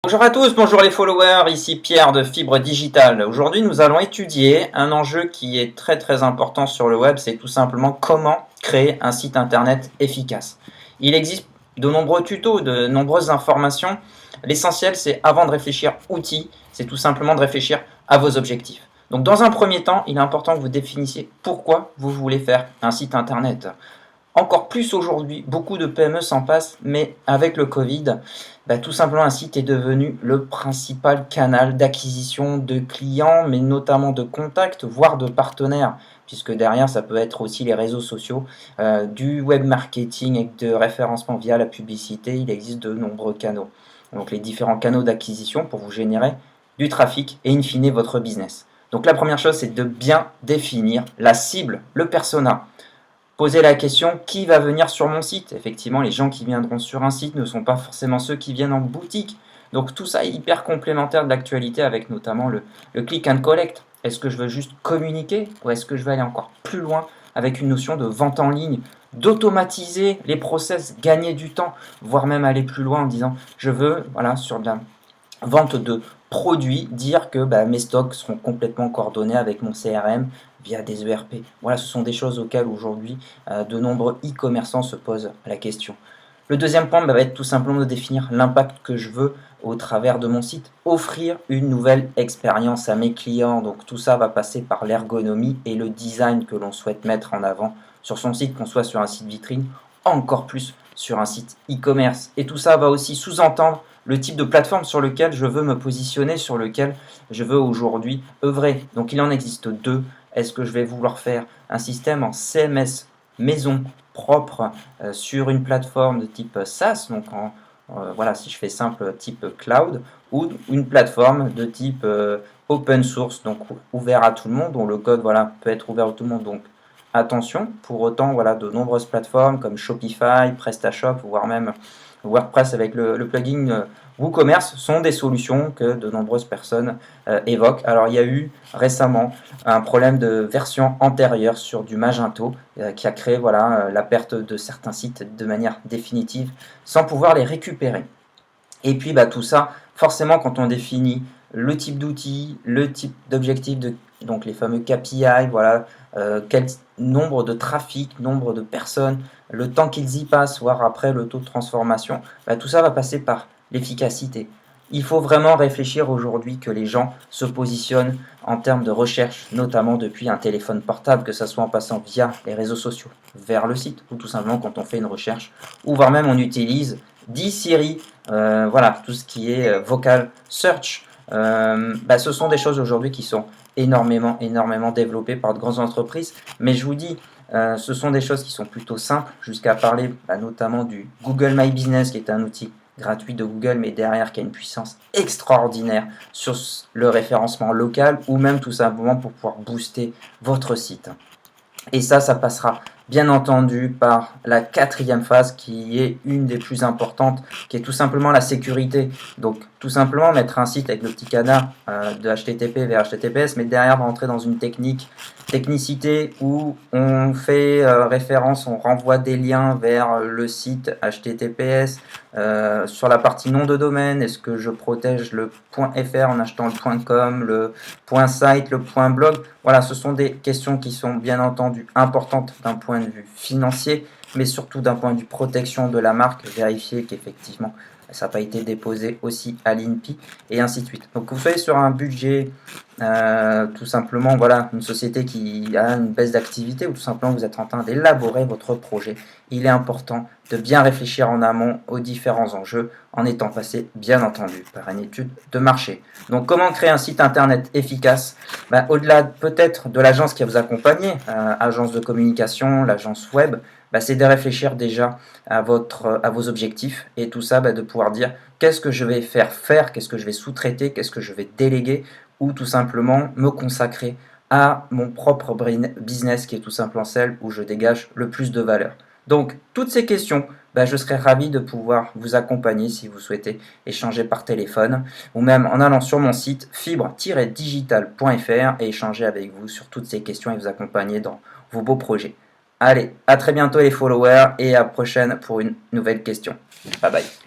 Bonjour à tous, bonjour les followers, ici Pierre de Fibre Digital. Aujourd'hui, nous allons étudier un enjeu qui est très important sur le web, c'est tout simplement comment créer un site internet efficace. Il existe de nombreux tutos, de nombreuses informations. L'essentiel, c'est avant de réfléchir outils, c'est tout simplement de réfléchir à vos objectifs. Donc dans un premier temps, il est important que vous définissiez pourquoi vous voulez faire un site internet. Encore plus aujourd'hui, beaucoup de PME s'en passent, mais avec le Covid, tout simplement un site est devenu le principal canal d'acquisition de clients, mais notamment de contacts, voire de partenaires, puisque derrière ça peut être aussi les réseaux sociaux, du web marketing et de référencement via la publicité. Il existe de nombreux canaux. Donc les différents canaux d'acquisition pour vous générer du trafic et in fine votre business. Donc la première chose, c'est de bien définir la cible, le persona. Poser la question qui va venir sur mon site. Effectivement, les gens qui viendront sur un site ne sont pas forcément ceux qui viennent en boutique. Donc tout ça est hyper complémentaire de l'actualité avec notamment le click and collect. Est-ce que je veux juste communiquer ou est-ce que je vais aller encore plus loin avec une notion de vente en ligne, d'automatiser les process, gagner du temps, voire même aller plus loin en disant je veux, voilà, sur de la vente de produits, dire que mes stocks seront complètement coordonnés avec mon CRM via des ERP. Voilà, ce sont des choses auxquelles aujourd'hui de nombreux e-commerçants se posent la question. Le deuxième point va être tout simplement de définir l'impact que je veux au travers de mon site. Offrir une nouvelle expérience à mes clients. Donc tout ça va passer par l'ergonomie et le design que l'on souhaite mettre en avant sur son site, qu'on soit sur un site vitrine, encore plus sur un site e-commerce. Et tout ça va aussi sous-entendre le type de plateforme sur lequel je veux me positionner, sur lequel je veux aujourd'hui œuvrer. Donc il en existe deux. Est-ce que je vais vouloir faire un système en CMS maison propre sur une plateforme de type SaaS, donc voilà, si je fais simple, type cloud, ou une plateforme de type open source, donc ouvert à tout le monde, dont le code peut être ouvert à tout le monde. Donc attention, pour autant, de nombreuses plateformes comme Shopify, PrestaShop, voire même WordPress avec le plugin WooCommerce sont des solutions que de nombreuses personnes évoquent. Alors il y a eu récemment un problème de version antérieure sur du Magento qui a créé la perte de certains sites de manière définitive sans pouvoir les récupérer. Et puis tout ça, forcément quand on définit le type d'outil, le type d'objectif, donc les fameux KPI, quel nombre de trafic, nombre de personnes, le temps qu'ils y passent, voire après le taux de transformation, tout ça va passer par l'efficacité. Il faut vraiment réfléchir aujourd'hui que les gens se positionnent en termes de recherche, notamment depuis un téléphone portable, que ce soit en passant via les réseaux sociaux vers le site, ou tout simplement quand on fait une recherche, ou voire même on utilise Siri, tout ce qui est vocal search. Ce sont des choses aujourd'hui qui sont énormément développées par de grandes entreprises, mais je vous dis, ce sont des choses qui sont plutôt simples, jusqu'à parler notamment du Google My Business, qui est un outil gratuit de Google, mais derrière qui a une puissance extraordinaire sur le référencement local, ou même tout simplement pour pouvoir booster votre site. Et ça passera bien entendu par la quatrième phase qui est une des plus importantes, qui est tout simplement la sécurité. Donc tout simplement mettre un site avec le petit canard de HTTP vers HTTPS, mais derrière rentrer dans une technicité où on fait référence, on renvoie des liens vers le site HTTPS. Sur la partie nom de domaine, est-ce que je protège le .fr en achetant le .com, le .site, le .blog? Voilà, ce sont des questions qui sont bien entendu importantes d'un point de vue financier, mais surtout d'un point de vue protection de la marque, vérifier qu'effectivement ça n'a pas été déposé aussi à l'INPI, et ainsi de suite. Donc vous soyez sur un budget, tout simplement, une société qui a une baisse d'activité, ou tout simplement vous êtes en train d'élaborer votre projet, il est important de bien réfléchir en amont aux différents enjeux, en étant passé, bien entendu, par une étude de marché. Donc comment créer un site internet efficace? Au-delà peut-être de l'agence qui va vous accompagner, agence de communication, l'agence web, c'est de réfléchir déjà à vos objectifs, et tout ça de pouvoir dire qu'est-ce que je vais faire, qu'est-ce que je vais sous-traiter, qu'est-ce que je vais déléguer, ou tout simplement me consacrer à mon propre business, qui est tout simplement celle où je dégage le plus de valeur. Donc toutes ces questions, je serai ravi de pouvoir vous accompagner si vous souhaitez échanger par téléphone, ou même en allant sur mon site fibre-digital.fr et échanger avec vous sur toutes ces questions et vous accompagner dans vos beaux projets. Allez, à très bientôt les followers, et à la prochaine pour une nouvelle question. Bye bye.